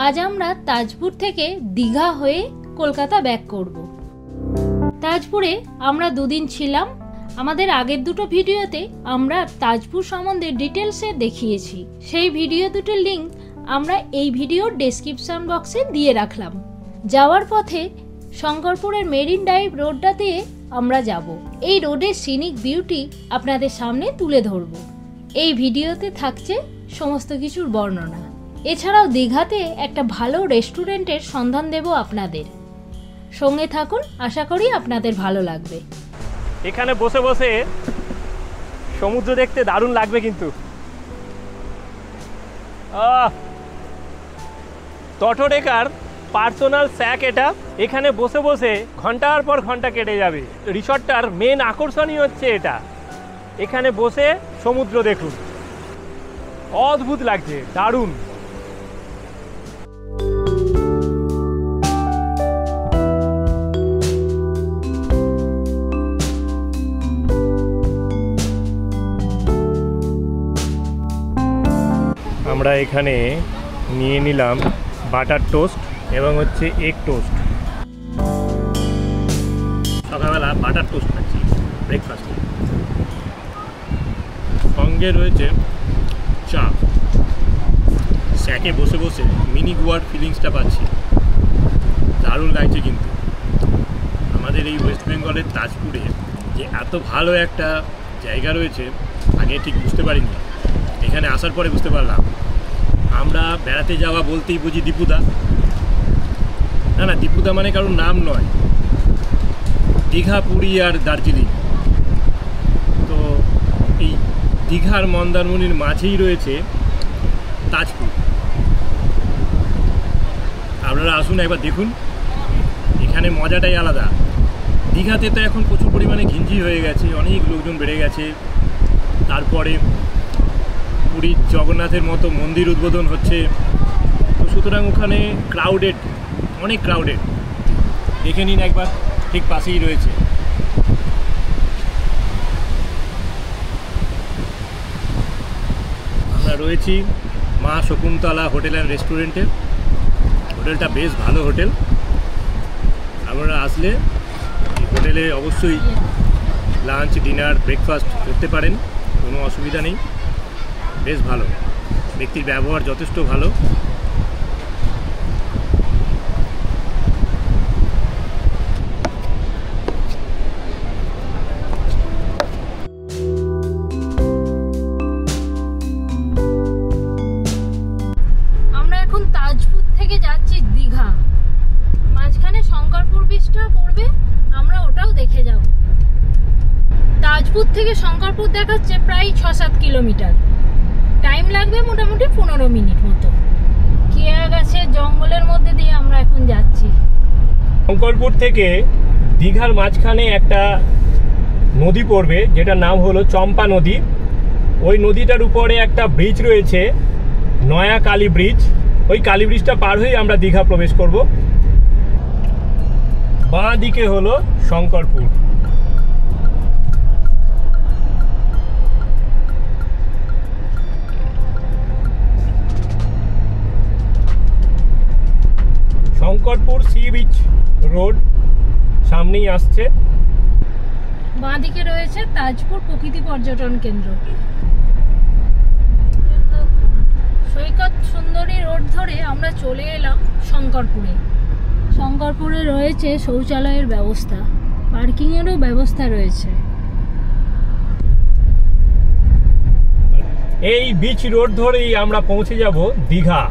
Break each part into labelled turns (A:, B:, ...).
A: আজ আমরা তাজপুর থেকে দীঘা হয়ে কলকাতা ব্যাক করব। তাজপুরে আমরা দুদিন ছিলাম। আমাদের আগের দুটো ভিডিওতে আমরা তাজপুর সম্বন্ধে ডিটেলসে দেখিয়েছি। সেই ভিডিও দুটোর লিঙ্ক আমরা এই ভিডিওর ডেসক্রিপশন বক্সে দিয়ে রাখলাম। যাওয়ার পথে শঙ্করপুরের মেরিন ড্রাইভ রোডটা দিয়ে আমরা যাব। এই রোডের সিনিক বিউটি আপনাদের সামনে তুলে ধরব। এই ভিডিওতে থাকছে সমস্ত কিছুর বর্ণনা। এছাড়াও দীঘাতে একটা ভালো রেস্টুরেন্টের সন্ধান দেব আপনাদের। সঙ্গে থাকুন, আশা করি আপনাদের ভালো লাগবে।
B: এখানে বসে বসে সমুদ্র দেখতে দারুণ লাগবে কিন্তু। তটোরেকার পার্সোনাল স্যাক এটা। এখানে বসে বসে ঘন্টার পর ঘন্টা কেটে যাবে। রিসর্টটার মেন আকর্ষণই হচ্ছে এটা। এখানে বসে সমুদ্র দেখুন, অদ্ভুত লাগছে, দারুণ। আমরা এখানে নিয়ে নিলাম বাটার টোস্ট এবং হচ্ছে এগ টোস্ট। সকালবেলা বাটার টোস্ট খাচ্ছি ব্রেকফাস্টে। সঙ্গে রয়েছে চা। স্যাকে বসে বসে মিনি গোয়ার ফিলিংসটা পাচ্ছি, দারুণ লাগছে কিন্তু। আমাদের এই ওয়েস্ট বেঙ্গলের তাজপুরে যে এত ভালো একটা জায়গা রয়েছে আগে ঠিক বুঝতে পারিনি। এখানে আসার পরে বুঝতে পারলাম। আমরা বেড়াতে যাওয়া বলতেই বুঝি দীপুদা। না, দীপুদা মানে কারোর নাম নয়, দীঘা, পুরী আর দার্জিলিং। তো এই দীঘার মন্দারমণির মাঝেই রয়েছে তাজপুর। আপনারা আসুন একবার দেখুন, এখানে মজাটাই আলাদা। দীঘাতে তো এখন প্রচুর পরিমাণে ঘিঞ্জি হয়ে গেছে, অনেক লোকজন বেড়ে গেছে। তারপরে পুরীর জগন্নাথের মতো মন্দির উদ্বোধন হচ্ছে, তো সুতরাং ওখানে ক্রাউডেড, অনেক ক্রাউডেড। দেখে নিন একবার, ঠিক পাশেই রয়েছে। আমরা রয়েছি মা শকুন্তলা হোটেল অ্যান্ড রেস্টুরেন্টে। হোটেলটা বেশ ভালো হোটেল। আপনারা আসলে এই হোটেলে অবশ্যই লাঞ্চ, ডিনার, ব্রেকফাস্ট করতে পারেন, কোনো অসুবিধা নেই। বেশ ভালো, ব্যক্তির ব্যবহার যথেষ্ট ভালো।
A: আমরা এখন তাজপুর থেকে যাচ্ছি দীঘা। মাঝখানে শঙ্করপুর বীচটা পড়বে, আমরা ওটাও দেখে যাব। তাজপুর থেকে শঙ্করপুর দেখাচ্ছে প্রায় 6-7 কিলোমিটার। টাইম লাগবে মোটামুটি 15 মিনিট মতো। কেয়া গাছের জঙ্গলের মধ্যে দিয়ে আমরা এখন যাচ্ছি।
B: শঙ্করপুর থেকে দীঘার মাঝখানে একটা নদী পড়বে, যেটার নাম হলো চম্পা নদী। ওই নদীটার উপরে একটা ব্রিজ রয়েছে, নয়া কালী ব্রিজ। ওই কালী ব্রিজটা পার হয়ে আমরা দীঘা প্রবেশ করব। বাঁ দিকে হলো Shankarpur. Shankarpur sea beach road সামনেই আসছে।
A: বাঁ দিকে রয়েছে তাজপুর প্রকৃতি পর্যটন কেন্দ্র। সৈকত সুন্দরী রোড ধরে আমরা চলে এলাম শঙ্করপুরে। শঙ্করপুরে রয়েছে শৌচালয়ের ব্যবস্থা, পার্কিংয়েরও ব্যবস্থা রয়েছে।
B: এই বিচ রোড ধরেই আমরা পৌঁছে যাব দীঘা।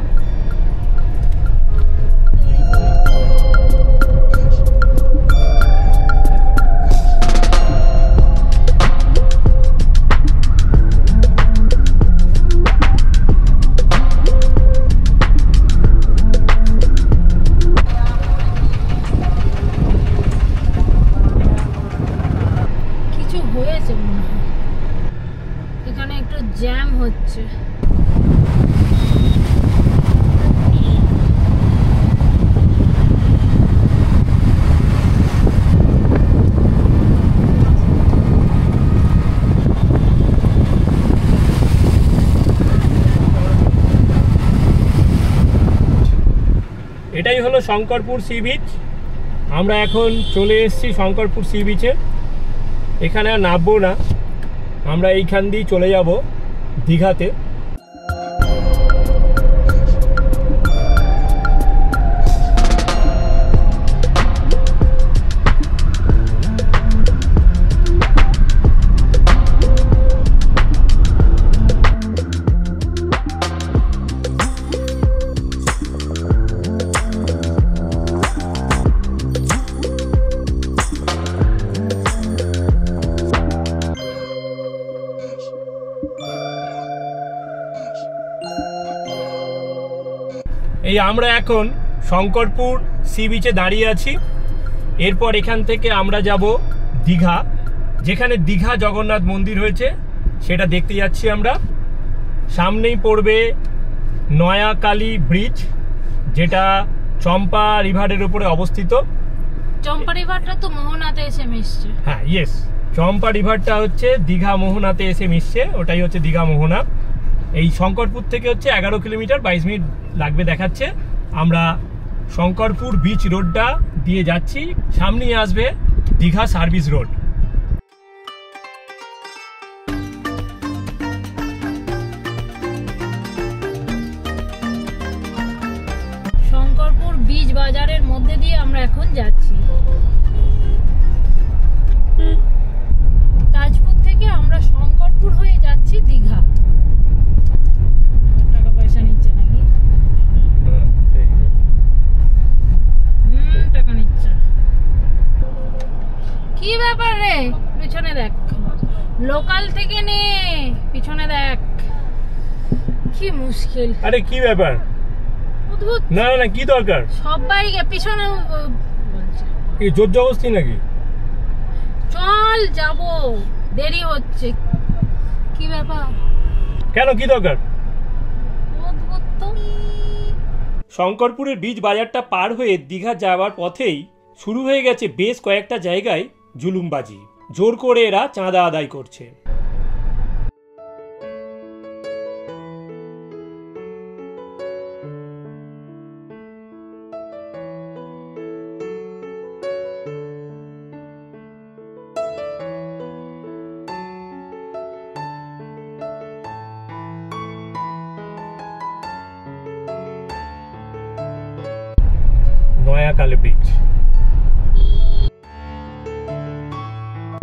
A: এখানে একটু জ্যাম হচ্ছে।
C: এটাই হলো শঙ্করপুর সি বিচ। আমরা এখন চলে এসেছি শঙ্করপুর সি বিচে। এখানে আর নামবো না, আমরা এইখান দিয়েই চলে যাব দীঘাতে। এই আমরা এখন শঙ্করপুর সি বিচে দাঁড়িয়ে আছি। এরপর এখান থেকে আমরা যাব দীঘা, যেখানে দীঘা জগন্নাথ মন্দির হয়েছে সেটা দেখতে যাচ্ছি আমরা। সামনেই পড়বে নয়াকালী ব্রিজ, যেটা চম্পা রিভারের উপরে অবস্থিত।
A: চম্পা রিভারটা তো মোহনাতে এসে মিশছে।
C: হ্যাঁ, ইয়েস, চম্পা রিভারটা হচ্ছে দীঘা মোহনাতে এসে মিশছে, ওটাই হচ্ছে দীঘা মোহনা। এই শঙ্করপুর থেকে হচ্ছে 11 কিলোমিটার 22 মিনিট লাগবে দেখাচ্ছে। আমরা শঙ্করপুর বিচ রোডটা দিয়ে যাচ্ছি, সামনেই আসবে Digha service road.
A: Shankarpur beach বাজারের মধ্যে দিয়ে আমরা এখন যাচ্ছি। তাজপুর থেকে আমরা শঙ্করপুর হয়ে যাচ্ছি দীঘা। টাকা পয়সা নিচ্ছে নাকি? টাকা নিচ্ছে। কি ব্যাপার রে? পিছনে দেখ, লোকাল থেকে নে, পিছনে দেখ। কি মুশকিল।
C: আরে কি ব্যাপার?
A: অদ্ভুত।
C: না না, কি দরকার?
A: সবাই পিছনে বলছে।
C: কি জোর জবরদস্তি নাকি?
A: চল যাব, দেরি হচ্ছে। কি ব্যাপার?
C: কেন, কি দরকার?
A: অদ্ভুত তো।
C: শঙ্করপুরের বীজ বাজারটা পার হয়ে দীঘা যাওয়ার পথেই শুরু হয়ে গেছে বেশ কয়েকটা জায়গায় জুলুমবাজি। জোর করে এরা চাঁদা আদায় করছে। নয়াকালী ব্রিজ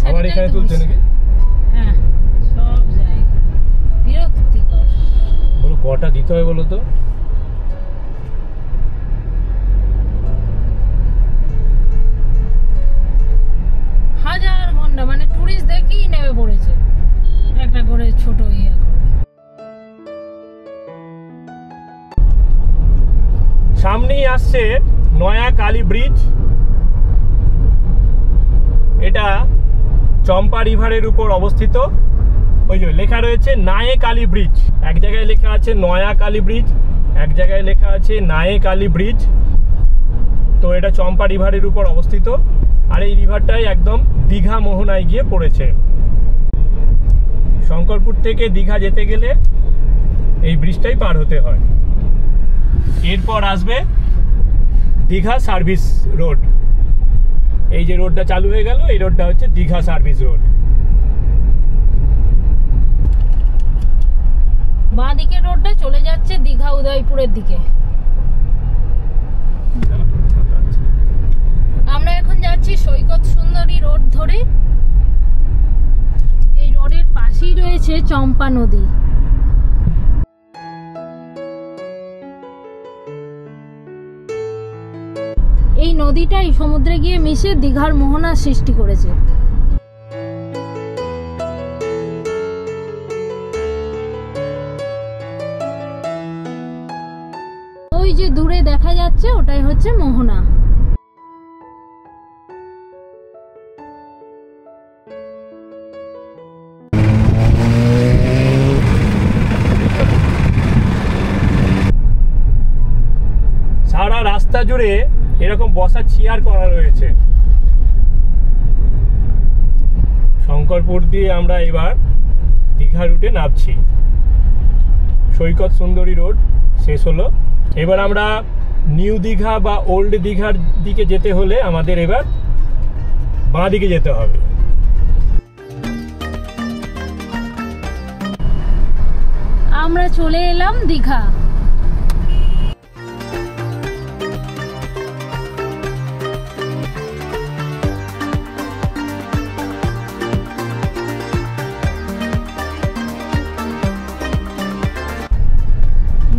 C: আবার এখানে তুলছে নাকি?
A: হ্যাঁ, সব জায়গায় বিরক্তিকর।
C: বলো কটা দিতে হয় বলো তো?
A: হাজার ঘন্টা, মানে টুরিস্ট দেখেই নেমে পড়েছে একটা করে ছোট ইয়ে করে।
C: সামনেই আসছে নয়াকালী ব্রিজ। এটা চম্পা রিভারের উপর অবস্থিত। ওই যে লেখা রয়েছে নায়েকালী ব্রিজ, এক জায়গায় লেখা আছে নয়াকালী ব্রিজ, এক জায়গায় লেখা আছে নায়েকালী ব্রিজ। তো এটা চম্পা রিভারের উপর অবস্থিত, আর এই রিভারটাই একদম দীঘা মোহনায় গিয়ে পড়েছে। শঙ্করপুর থেকে দীঘা যেতে গেলে এই ব্রিজটাই পার হতে হয়। এরপর আসবে দীঘা সার্ভিস রোড। এই যে রোডটা চালু হয়ে গেল, এই রোডটা হচ্ছে দীঘা সার্ভিস রোড।
A: বাঁ দিকের রোডটা চলে যাচ্ছে দীঘা উদয়পুরের দিকে। আমরা এখন যাচ্ছি সৈকত সুন্দরী রোড ধরে। এই রোডের পাশেই রয়েছে চম্পা নদী। এই নদীটাই সমুদ্রে গিয়ে মিশে দীঘার মোহনার সৃষ্টি করেছে। ওই যে দূরে দেখা যাচ্ছে, ওটাই হচ্ছে মোহনা।
C: সারা রাস্তা জুড়ে এরকম বসার চেয়ার করা রয়েছে। শঙ্করপুর দিয়ে আমরা এবার দীঘা রুটে নামছি। সৈকত সুন্দরী রোড শেষ হলো, এবার আমরা নিউ দীঘা বা ওল্ড দীঘার দিকে যেতে হলে আমাদের এবার বাঁ দিকে যেতে হবে।
A: আমরা চলে এলাম দীঘা।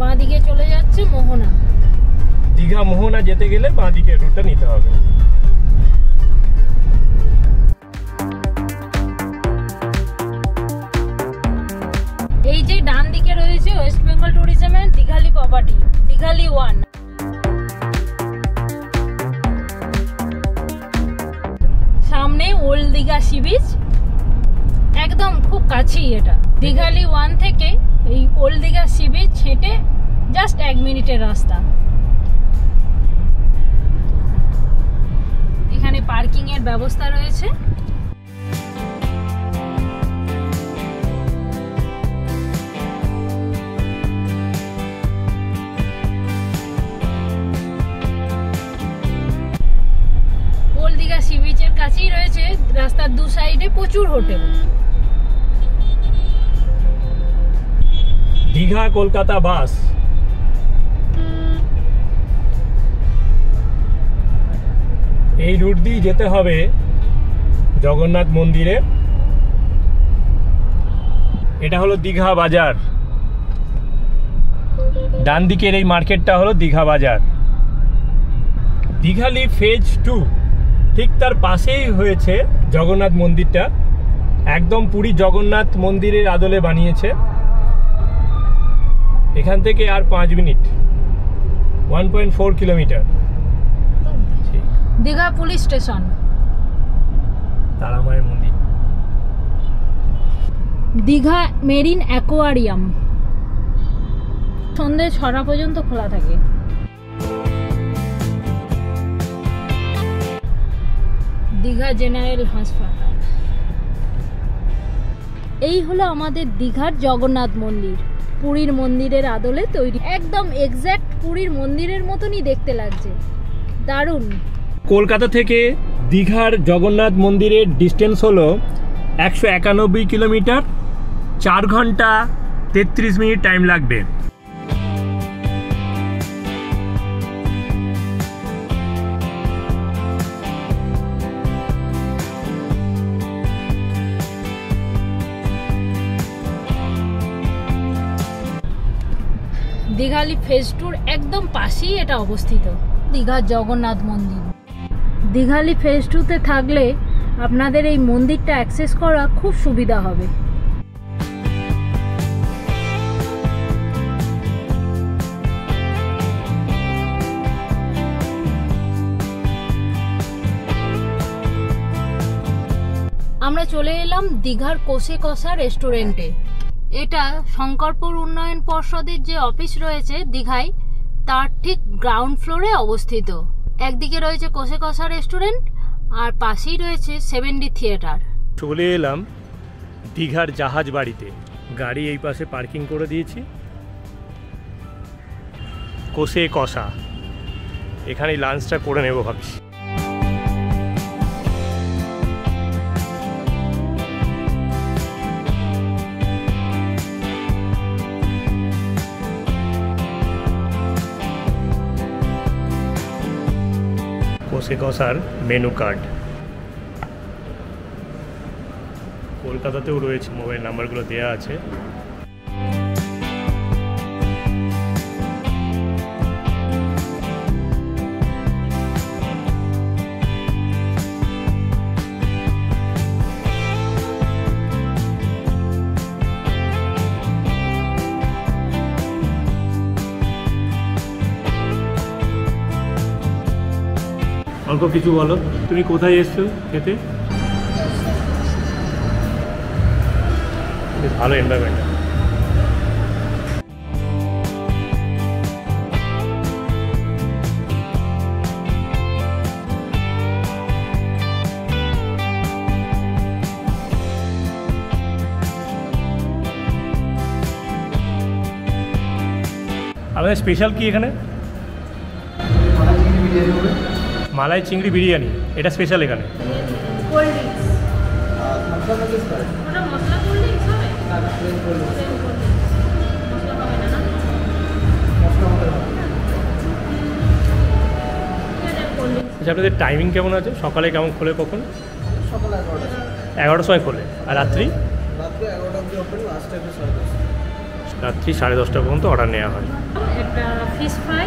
A: বাঁ দিকে চলে যাচ্ছে মোহনা।
C: দীঘা মোহনা যেতে গেলে বাঁ দিকে রুটটা নিতে হবে।
A: এই যে ডান দিকে রয়েছে ওয়েস্ট বেঙ্গল ট্যুরিজমের দীঘালি প্রপার্টি, দীঘালি 1। সামনে ওল্ড দীঘা সি বিচ, একদম খুব কাছেই এটা। দীঘালি 1 থেকে এই ওল্ড দীঘা সি বিচ হেঁটে জাস্ট 1 মিনিটের রাস্তা। এখানে পার্কিং এর ব্যবস্থা রয়েছে। ওল্ড দীঘা সি বিচের কাছেই রয়েছে রাস্তার দু সাইডে প্রচুর হোটেল।
C: দীঘা কলকাতা বাস। এই রুট দিয়ে যেতে হবে জগন্নাথ মন্দিরে। এটা হলো দীঘা বাজার। ডান দিকের এই মার্কেটটা হলো দীঘা বাজার। দীঘালি ফেজ 2, ঠিক তার পাশেই হয়েছে জগন্নাথ মন্দিরটা। একদম পুরী জগন্নাথ মন্দিরের আদলে বানিয়েছে। এখান থেকে আর 5 minute, 1.4 kilometre.
A: Digha police station,
C: তারামায়ের মন্দির,
A: দীঘা মেরিন অ্যাকোয়ারিয়াম সন্ধ্যে 6টা পর্যন্ত খোলা থাকে। দীঘা জেনারেল হাসপাতাল। এই হলো আমাদের দীঘার জগন্নাথ মন্দির, পুরীর মন্দিরের আদলে তৈরি। একদম এক্স্যাক্ট পুরীর মন্দিরের মতনই দেখতে লাগছে, দারুণ।
C: কলকাতা থেকে দীঘার জগন্নাথ মন্দিরের ডিস্টেন্স হলো 191 কিলোমিটার। 4 ঘন্টা 33 মিনিট টাইম লাগবে।
A: দীঘালি ফেজ 2 একদম পাশেই এটা অবস্থিত, দীঘার জগন্নাথ মন্দির। দীঘালি ফেজ 2-তে থাকলে আপনাদের এই মন্দিরটা অ্যাক্সেস করা খুব সুবিধা হবে। আমরা চলে এলাম দীঘার কোষে কষা রেস্টুরেন্টে। এটা শঙ্করপুর উন্নয়ন পর্ষদের যে অফিস রয়েছে দীঘায়, তার ঠিক গ্রাউন্ড ফ্লোরে অবস্থিত। একদিকে রয়েছে কোষে কষা রেস্টুরেন্ট আর পাশেই রয়েছে 7D থিয়েটার।
C: চলে এলাম দীঘার জাহাজ বাড়িতে। গাড়ি এই পাশে পার্কিং করে দিয়েছি। কোষে কষা, এখানে লাঞ্চটা করে নেব ভাবছি। কোষে কষার মেনু কার্ড কলকাতাতেও রয়েছে, মোবাইল নাম্বারগুলো দেওয়া আছে। অল্প কিছু বলো, তুমি কোথায় এসছো খেতে? বেশ ভালো এনভায়রনমেন্ট। আমাদের স্পেশাল কি এখানে? মালাই চিংড়ি বিরিয়ানি, এটা স্পেশাল এখানে।
A: কোল্ড ড্রিঙ্কস, ওটা মশলা কোল্ড ড্রিঙ্কস হবে? মশলা হবে না,
C: আচ্ছা, আপনাদের টাইমিং কেমন আছে? সকালে কেমন খোলে, কখন?
D: সকালে
C: 11টার সময় খোলে, আর রাত্রি?
D: রাত্রে 11টা অবধি ওপেন, লাস্ট টাইমে 10:30।
C: রাত্রি 10:30 পর্যন্ত অর্ডার নেওয়া হয়।
A: একটা ফিশ ফ্রাই,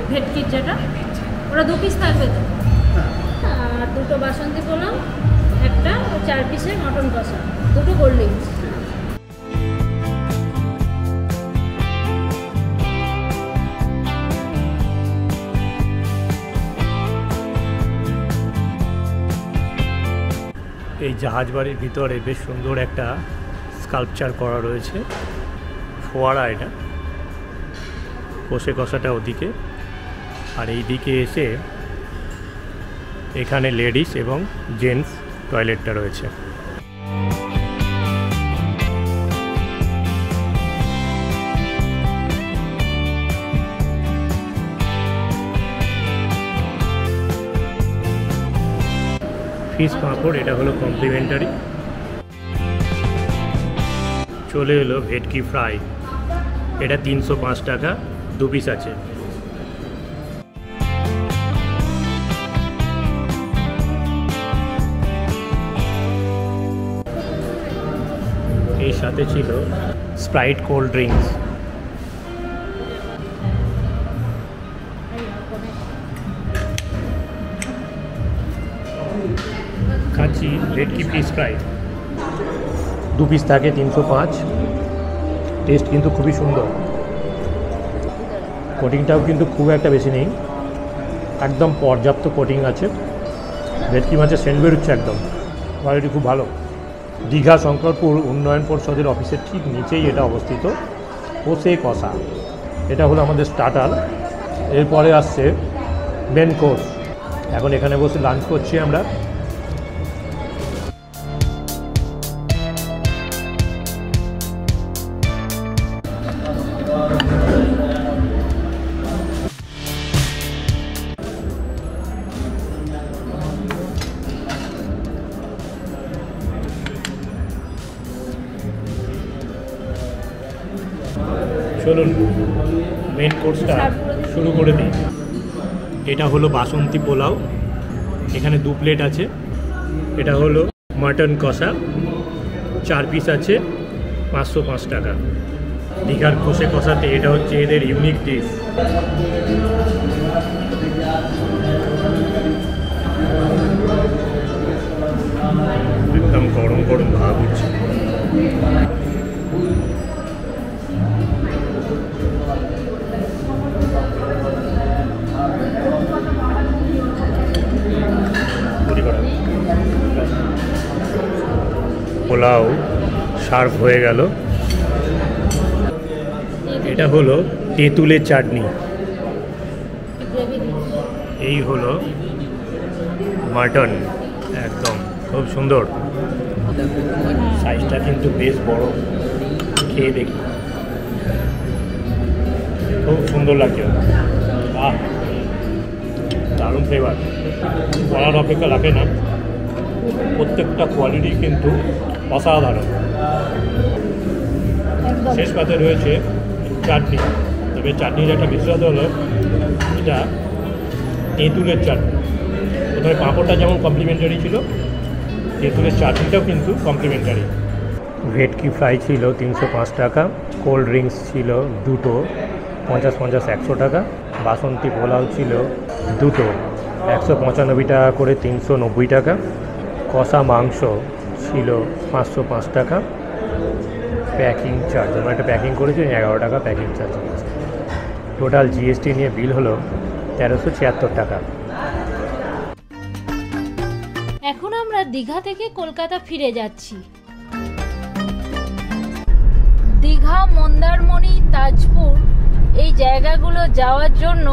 A: ভেটকির যেটা, ওরা 2 পিস থাকবে তো, আর 2টো বাসন্তী পোলাও, একটা 4 পিসের মটন কষা, 2টো কোল্ড ড্রিঙ্কস।
C: এই জাহাজ বাড়ির ভিতরে বেশ সুন্দর একটা স্কাল্পচার করা রয়েছে, ফোয়ারা। এটা কষে কষাটা ওদিকে, আর এই দিকে এসে এখানে লেডিস এবং জেন্টস টয়লেটটা রয়েছে। ফিশ পাঁপড়, এটা হলো কমপ্লিমেন্টারি। চলে এলো ভেটকি ফ্রাই, এটা 305 টাকা, 2 পিস আছে। এর সাথে ছিল স্প্রাইট কোল্ড ড্রিঙ্কস। খাচ্ছি ভেটকি ফিশ ফ্রাই, 2 পিস থাকে, 305। টেস্ট কিন্তু খুবই সুন্দর, কোটিংটাও কিন্তু খুব একটা বেশি নেই, একদম পর্যাপ্ত কোটিং আছে। ভেটকি মাছের সেন্ট বেরোচ্ছে একদম, কোয়ালিটি খুব ভালো। দীঘা শঙ্করপুর উন্নয়ন পর্ষদের অফিসের ঠিক নিচেই এটা অবস্থিত। কষে কষা, এটা হলো আমাদের স্টার্টার। এরপরে আসছে মেন কোর্স। এখন এখানে বসে লাঞ্চ করছি আমরা। চলুন মেন কোর্সটা শুরু করে দিই। এটা হলো বাসন্তী পোলাও, এখানে 2 প্লেট আছে। এটা হলো মাটন কষা, 4 পিস আছে, 505 টাকা। দীঘার কষে কষাতে এটা হচ্ছে এদের ইউনিক ডিশ। একদম গরম গরম ভাব উঠছে। পোলাও সার্ভ হয়ে গেল। এটা হলো তেঁতুলের চাটনি, এই হলো মাটন, একদম খুব সুন্দর। সাইজটা কিন্তু বেশ বড়, খেয়ে দেখি, খুব সুন্দর লাগছে। দারুণ ফ্লেভার, বলার অপেক্ষা রাখে না। প্রত্যেকটা কোয়ালিটি কিন্তু অসাধারণ। শেষ পাতে রয়েছে চাটনি, তবে চাটনির একটা বিশেষত্ব হলো এটা তেঁতুলের চাটনি। প্রথমে পাঁপড়টা যেমন কমপ্লিমেন্টারি ছিল, তেঁতুলের চাটনিটাও কিন্তু কমপ্লিমেন্টারি। ভেটকি ফ্রাই ছিল 305 টাকা, কোল্ড ড্রিঙ্কস ছিল 2টো 50-50 100 টাকা। বাসন্তী পোলাও ছিল 2টো 195 টাকা করে, 390 টাকা। কষা মাংস ছিল 505 টাকা। প্যাকিং চার্জ, আমরা একটা প্যাকিং করেছি, 11 টাকা প্যাকিং চার্জ। টোটাল জিএসটি নিয়ে বিল হলো 1376 টাকা।
A: এখন আমরা দীঘা থেকে কলকাতা ফিরে যাচ্ছি। দীঘা, মন্দারমণি, তাজপুর এই জায়গাগুলো যাওয়ার জন্য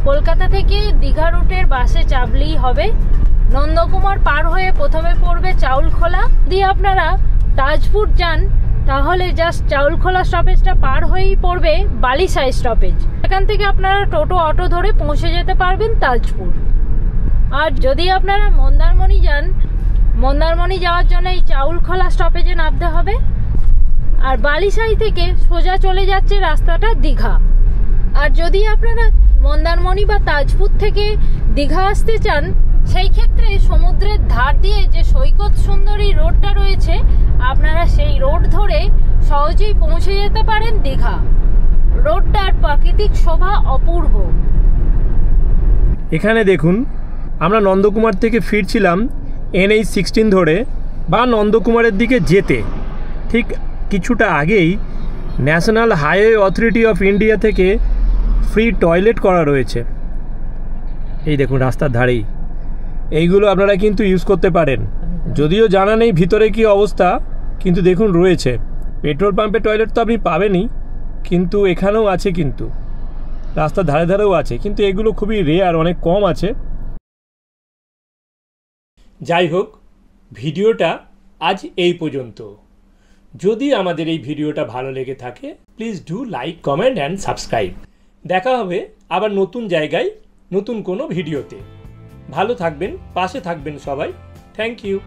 A: কলকাতা থেকে দীঘা রুটের বাসে চাপলেই হবে। নন্দকুমার পার হয়ে প্রথমে পড়বে চাউলখোলা। যদি আপনারা তাজপুর যান তাহলে জাস্ট চাউলখোলা স্টপেজটা পার হয়েই পড়বে বালিসাই স্টপেজ। এখান থেকে আপনারা টোটো অটো ধরে পৌঁছে যেতে পারবেন তাজপুর। আর যদি আপনারা মন্দারমণি যান, মন্দারমণি যাওয়ার জন্য এই চাউলখোলা স্টপেজে নামতে হবে। আর বালিসাই থেকে সোজা চলে যাচ্ছে রাস্তাটা দীঘা। আর যদি আপনারা মন্দারমণি বা তাজপুর থেকে দীঘা আসতে চান, সেই ক্ষেত্রে সমুদ্রের ধার দিয়ে যে সৈকত সুন্দরী রোডটা রয়েছে, আপনারা সেই রোড ধরে সহজেই পৌঁছে যেতে পারেন দীঘা। রোডটার প্রাকৃতিক শোভা অপূর্ব।
C: এখানে দেখুন, আমরা নন্দকুমার থেকে ফিরছিলাম NH-16 ধরে বা নন্দকুমারের দিকে যেতে ঠিক কিছুটা আগেই national highway authority of India থেকে ফ্রি টয়লেট করা রয়েছে। এই দেখুন রাস্তার ধারেই, এইগুলো আপনারা কিন্তু ইউজ করতে পারেন। যদিও জানা নেই ভিতরে কি অবস্থা, কিন্তু দেখুন রয়েছে। পেট্রোল পাম্পে টয়লেট তো আপনি পাবেনই, কিন্তু এখানেও আছে, কিন্তু রাস্তার ধারে ধারেও আছে, কিন্তু এগুলো খুবই রেয়ার, অনেক কম আছে। যাই হোক, ভিডিওটা আজ এই পর্যন্ত। যদি আমাদের এই ভিডিওটা ভালো লেগে থাকে, please do like, comment and subscribe. দেখা হবে আবার নতুন জায়গায় নতুন কোনো ভিডিওতে। ভালো থাকবেন, পাশে থাকবেন সবাই। Thank you.